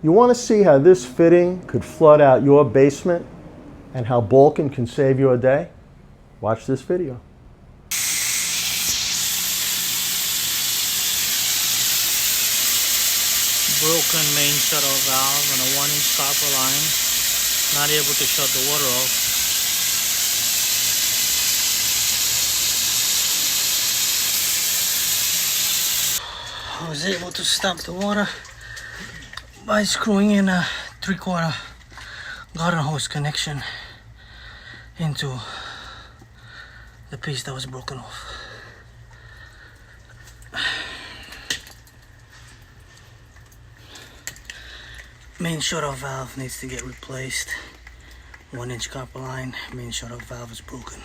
You want to see how this fitting could flood out your basement and how Balkan can save your day? Watch this video. Broken main shut-off valve on a 1-inch copper line. Not able to shut the water off. I was able to stop the water by screwing in a 3/4 garden hose connection into the piece that was broken off. Main shut-off valve needs to get replaced. 1-inch copper line, main shut-off valve is broken.